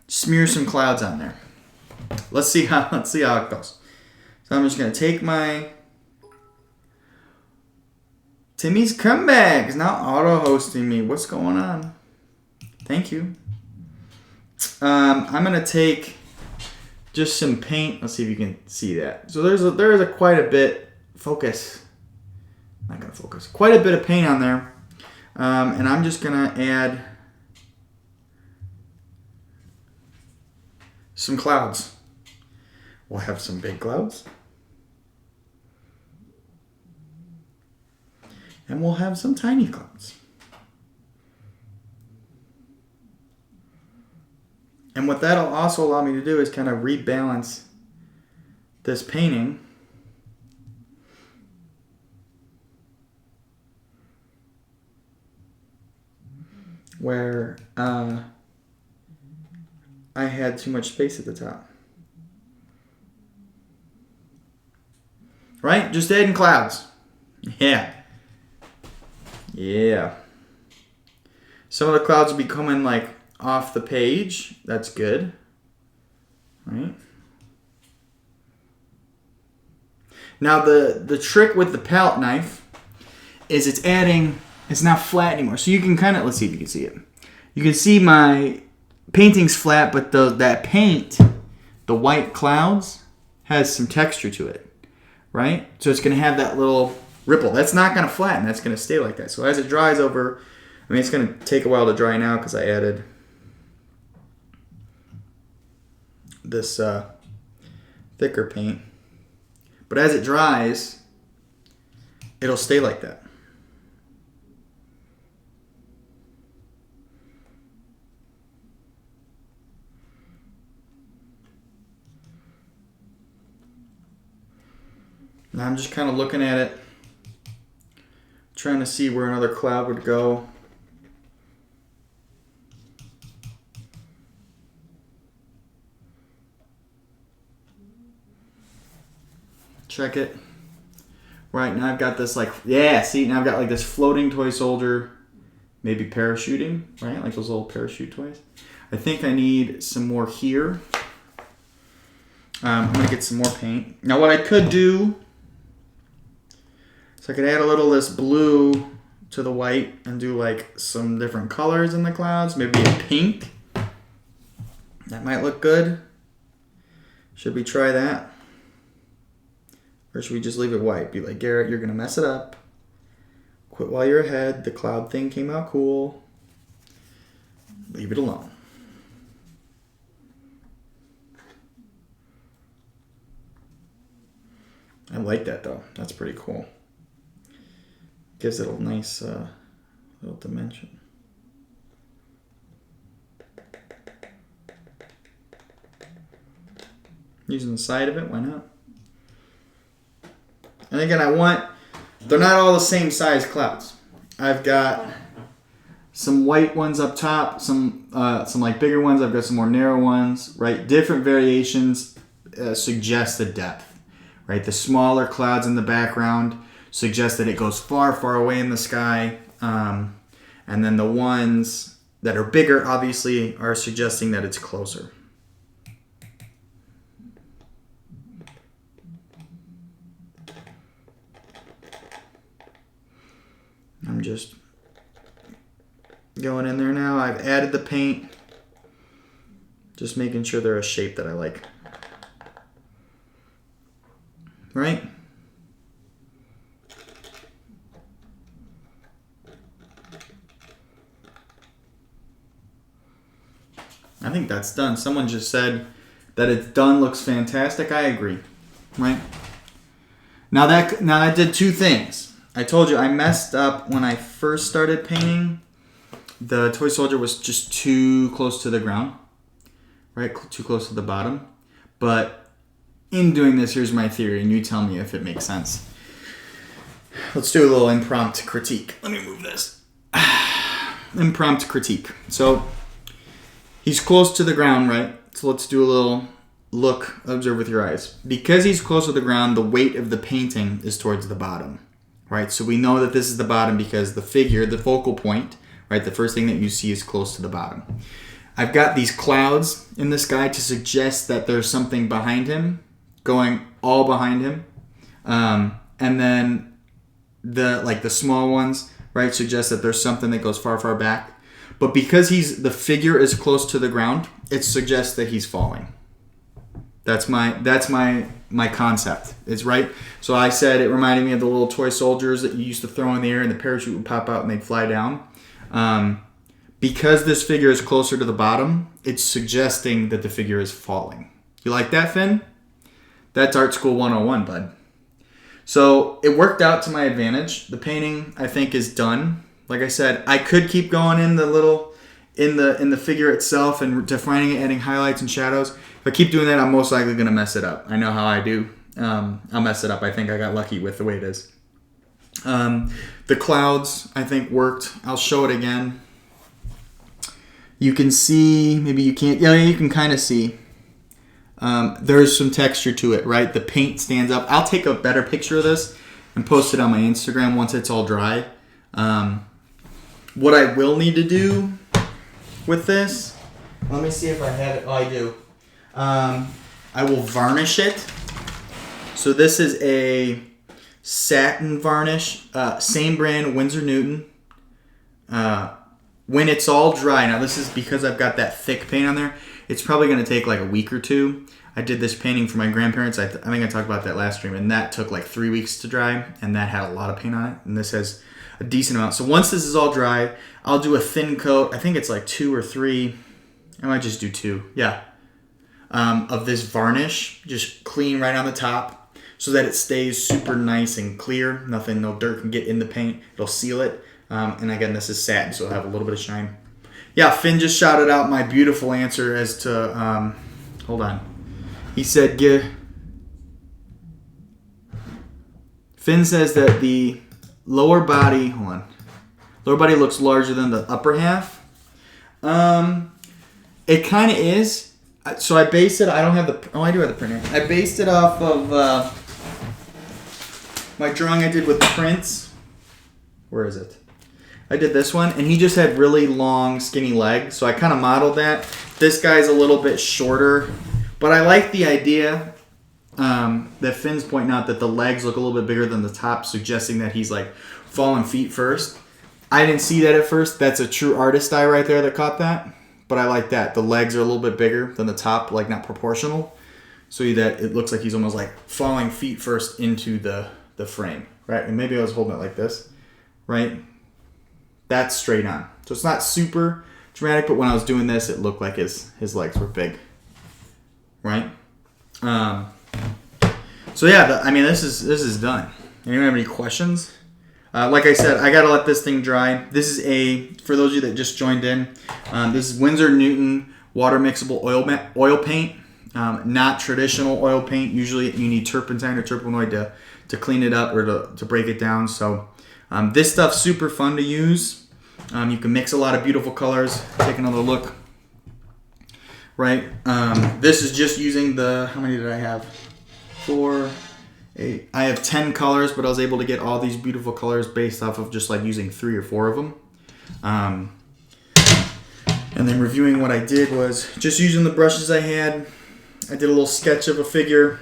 smear some clouds on there. Let's see how it goes. So I'm just going to take my Timmy's Comeback is now auto-hosting me. What's going on? Thank you. I'm going to take just some paint. Let's see if you can see that. So there is quite a bit. Focus. Not going to focus. Quite a bit of paint on there. And I'm just going to add some clouds. We'll have some big clouds. And we'll have some tiny clouds. And what that'll also allow me to do is kind of rebalance this painting. Where I had too much space at the top. Right? Just adding clouds. Yeah. Yeah. Some of the clouds will be coming like off the page. That's good. Right? Now the trick with the palette knife is it's not flat anymore. So you can kind of, let's see if you can see it. You can see my painting's flat, but that paint, the white clouds, has some texture to it. Right? So it's going to have that little ripple. That's not going to flatten. That's going to stay like that. So as it dries over, I mean, it's going to take a while to dry now because I added this thicker paint. But as it dries, it'll stay like that. Now I'm just kind of looking at it, trying to see where another cloud would go. Check it. Right, now I've got this now I've got like this floating toy soldier, maybe parachuting, right? Like those little parachute toys. I think I need some more here. I'm going to get some more paint. Now what I could do, so I could add a little of this blue to the white and do like some different colors in the clouds. Maybe a pink. That might look good. Should we try that? Or should we just leave it white? Be like, Garrett, you're going to mess it up. Quit while you're ahead. The cloud thing came out cool. Leave it alone. I like that though. That's pretty cool. Gives it a nice little dimension. Using the side of it, why not? And again, they're not all the same size clouds. I've got some white ones up top, some like bigger ones. I've got some more narrow ones, right? Different variations suggest the depth, right? The smaller clouds in the background suggest that it goes far, far away in the sky. And then the ones that are bigger, obviously, are suggesting that it's closer. I'm just going in there now. I've added the paint. Just making sure they're a shape that I like. Right? I think that's done. Someone just said that it's done, looks fantastic. I agree. Right? Now that did two things. I told you I messed up when I first started painting. The toy soldier was just too close to the ground, right? Too close to the bottom. But in doing this, here's my theory, and you tell me if it makes sense. Let's do a little impromptu critique. Let me move this. Impromptu critique. So he's close to the ground, right? So let's do a little look, observe with your eyes. Because he's close to the ground, the weight of the painting is towards the bottom, right? So we know that this is the bottom because the figure, the focal point, right, the first thing that you see is close to the bottom. I've got these clouds in the sky to suggest that there's something behind him, going all behind him. And then the small ones, right, suggest that there's something that goes far, far back. But because the figure is close to the ground, it suggests that he's falling. That's my concept. It's right. So I said it reminded me of the little toy soldiers that you used to throw in the air and the parachute would pop out and they'd fly down. Because this figure is closer to the bottom, it's suggesting that the figure is falling. You like that, Finn? That's Art School 101, bud. So it worked out to my advantage. The painting, I think, is done. Like I said, I could keep going in the figure itself and defining it, adding highlights and shadows. If I keep doing that, I'm most likely going to mess it up. I know how I do. I'll mess it up. I think I got lucky with the way it is. The clouds, I think, worked. I'll show it again. You can see, maybe you can't, yeah, you can kind of see. There's some texture to it, right? The paint stands up. I'll take a better picture of this and post it on my Instagram once it's all dry. What I will need to do with this, let me see if I have it. Oh, I do. I will varnish it. So this is a satin varnish, same brand, Winsor Newton. When it's all dry, now this is because I've got that thick paint on there, it's probably going to take like a week or two. I did this painting for my grandparents. I think I talked about that last stream, and that took like 3 weeks to dry, and that had a lot of paint on it, and this has a decent amount. So once this is all dry, I'll do a thin coat. I think it's like 2 or 3. I might just do 2. Yeah. Of this varnish, just clean right on the top so that it stays super nice and clear. No dirt can get in the paint. It'll seal it. And again, this is satin, so it'll have a little bit of shine. Yeah, Finn just shouted out my beautiful answer as to, hold on. He said, Finn says that the lower body looks larger than the upper half. It kind of is. So I based it, I do have the printer. I based it off of my drawing I did with Prince. Where is it? I did this one, and he just had really long, skinny legs, so I kind of modeled that. This guy's a little bit shorter, but I like the idea that Finn's pointing out that the legs look a little bit bigger than the top, suggesting that he's like falling feet first. I didn't see that at first. That's a true artist eye right there that caught that, but I like that. The legs are a little bit bigger than the top, like not proportional, so that it looks like he's almost like falling feet first into the frame, right? And maybe I was holding it like this, right? That's straight on. So it's not super dramatic, but when I was doing this, it looked like his legs were big, right? So yeah, this is done. Anyone have any questions? Like I said, I gotta let this thing dry. This is for those of you that just joined in, this is Winsor Newton water mixable oil paint, not traditional oil paint. Usually you need turpentine or turpenoid to clean it up or to break it down. So this stuff's super fun to use. You can mix a lot of beautiful colors. Take another look. Right. This is just using how many did I have? 4, 8. I have 10 colors, but I was able to get all these beautiful colors based off of just like using 3 or 4 of them. And then reviewing what I did was just using the brushes I had. I did a little sketch of a figure,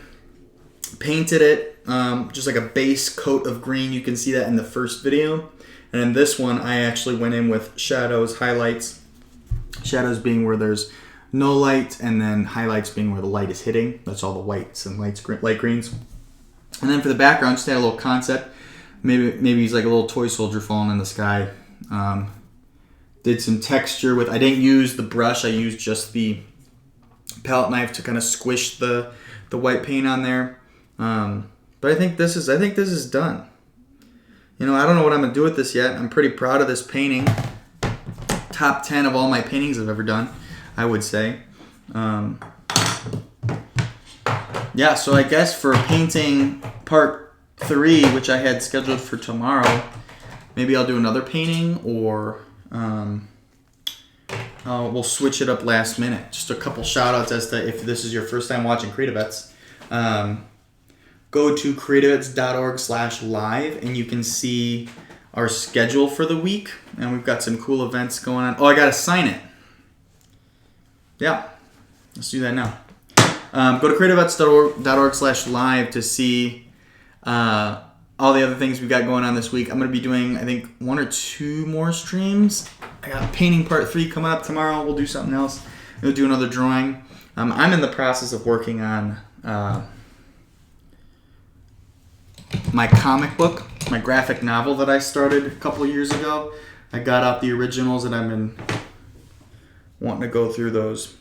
painted it, just like a base coat of green. You can see that in the first video. And in this one, I actually went in with shadows, highlights. Shadows being where there's no light, and then highlights being where the light is hitting. That's all the whites and light greens. And then for the background, just had a little concept. Maybe he's like a little toy soldier falling in the sky. Did some texture with. I didn't use the brush. I used just the palette knife to kind of squish the white paint on there. But I think this is done. You know, I don't know what I'm gonna do with this yet. I'm pretty proud of this painting. Top 10 of all my paintings I've ever done, I would say. Yeah, so I guess for painting part 3, which I had scheduled for tomorrow, maybe I'll do another painting, or we'll switch it up last minute. Just a couple shout outs as to if this is your first time watching CreatiVets. Go to creativets.org/live and you can see our schedule for the week. And we've got some cool events going on. Oh, I got to sign it. Yeah, let's do that now. Go to creativets.org/live to see all the other things we've got going on this week. I'm going to be doing, I think, 1 or 2 more streams. I got painting part 3 coming up tomorrow. We'll do something else. We'll do another drawing. I'm in the process of working on my comic book, my graphic novel that I started a couple years ago. I got out the originals and I've been wanting to go through those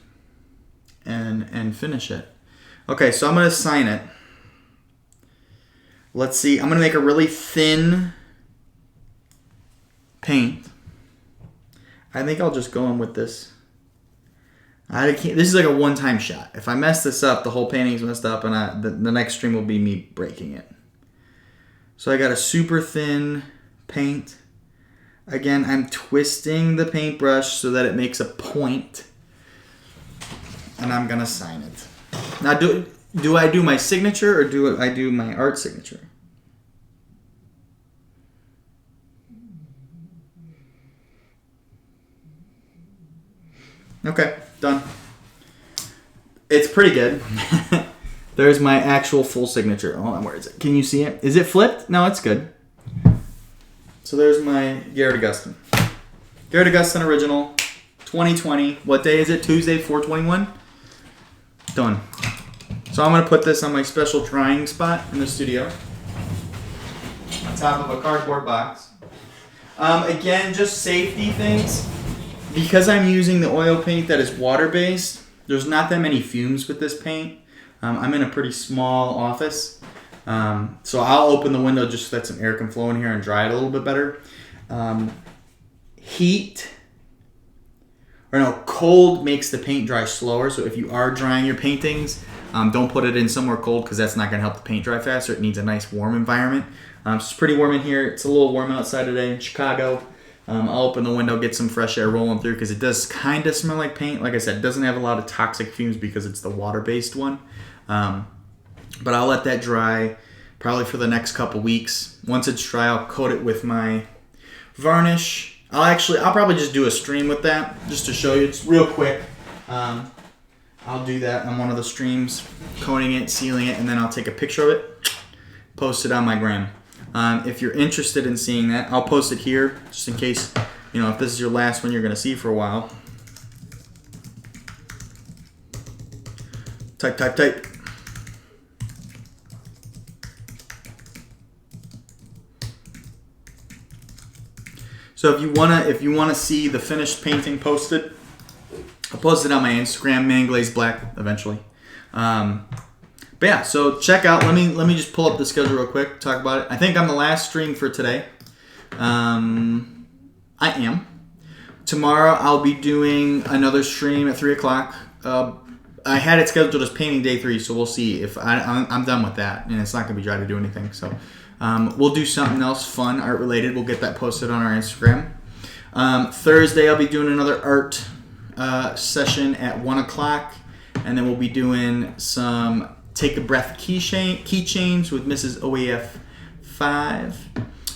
and finish it. Okay, so I'm going to sign it. Let's see. I'm going to make a really thin paint. I think I'll just go in with this. This is like a one-time shot. If I mess this up, the whole painting's messed up, and the next stream will be me breaking it. So I got a super thin paint. Again, I'm twisting the paintbrush so that it makes a point. And I'm going to sign it. Now, do I do my signature or do I do my art signature? Okay, done. It's pretty good. There's my actual full signature. Hold on, where is it? Can you see it? Is it flipped? No, it's good. So there's my Garrett Augustyn. Garrett Augustyn original, 2020. What day is it? Tuesday, 4/21? Done. So I'm going to put this on my special drying spot in the studio. On top of a cardboard box. Again, just safety things. Because I'm using the oil paint that is water-based, there's not that many fumes with this paint. I'm in a pretty small office. So I'll open the window just so that some air can flow in here and dry it a little bit better. Cold makes the paint dry slower. So if you are drying your paintings, don't put it in somewhere cold because that's not going to help the paint dry faster. It needs a nice warm environment. So it's pretty warm in here. It's a little warm outside today in Chicago. I'll open the window, get some fresh air rolling through because it does kind of smell like paint. Like I said, it doesn't have a lot of toxic fumes because it's the water-based one. But I'll let that dry probably for the next couple weeks. Once it's dry, I'll coat it with my varnish. I'll probably just do a stream with that just to show you. It's real quick. I'll do that on one of the streams, coating it, sealing it, and then I'll take a picture of it, post it on my gram. If you're interested in seeing that, I'll post it here just in case, if this is your last one you're going to see for a while. Type. So if you wanna see the finished painting posted, I'll post it on my Instagram, manglazeblack, eventually. But yeah, so check out. Let me just pull up the schedule real quick. Talk about it. I think I'm the last stream for today. I am. Tomorrow I'll be doing another stream at 3:00. I had it scheduled as painting day 3, so we'll see if I'm done with that, and it's not gonna be dry to do anything. So we'll do something else fun, art related. We'll get that posted on our Instagram. Thursday I'll be doing another art session at 1:00, and then we'll be doing some Take a Breath keychains with Mrs. OAF 5.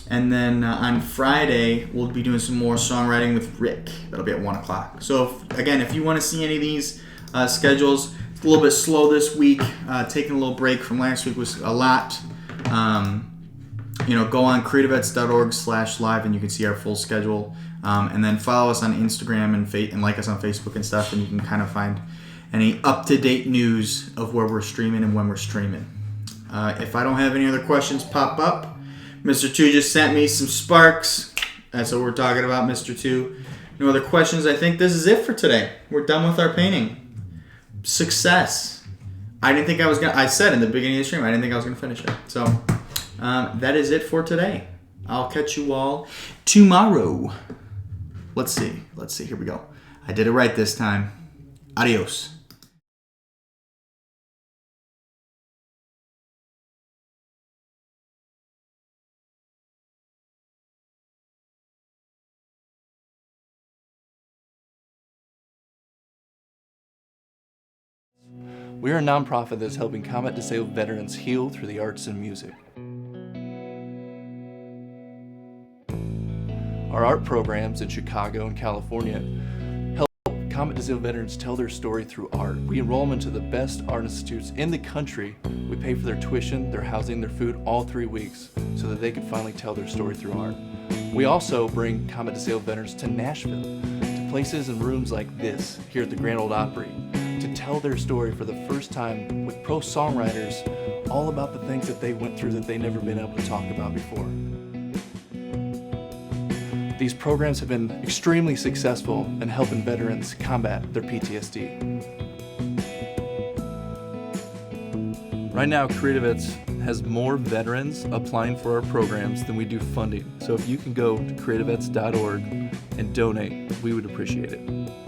And then on Friday, we'll be doing some more songwriting with Rick. That'll be at 1:00. So, if you want to see any of these schedules, it's a little bit slow this week. Taking a little break from last week was a lot. Go on creativets.org/live and you can see our full schedule. And then follow us on Instagram and like us on Facebook and stuff, and you can kind of find any up-to-date news of where we're streaming and when we're streaming. If I don't have any other questions pop up, Mr. 2 just sent me some sparks. That's what we're talking about, Mr. 2. No other questions. I think this is it for today. We're done with our painting. Success. I said in the beginning of the stream, I didn't think I was going to finish it. So that is it for today. I'll catch you all tomorrow. Let's see. Here we go. I did it right this time. Adios. We are a nonprofit that is helping combat disabled veterans heal through the arts and music. Our art programs in Chicago and California help combat disabled veterans tell their story through art. We enroll them into the best art institutes in the country. We pay for their tuition, their housing, their food all 3 weeks so that they can finally tell their story through art. We also bring combat disabled veterans to Nashville, to places and rooms like this here at the Grand Ole Opry, to tell their story for the first time with pro songwriters all about the things that they went through that they never been able to talk about before. These programs have been extremely successful in helping veterans combat their PTSD. Right now, CreatiVets has more veterans applying for our programs than we do funding. So if you can go to creativets.org and donate, we would appreciate it.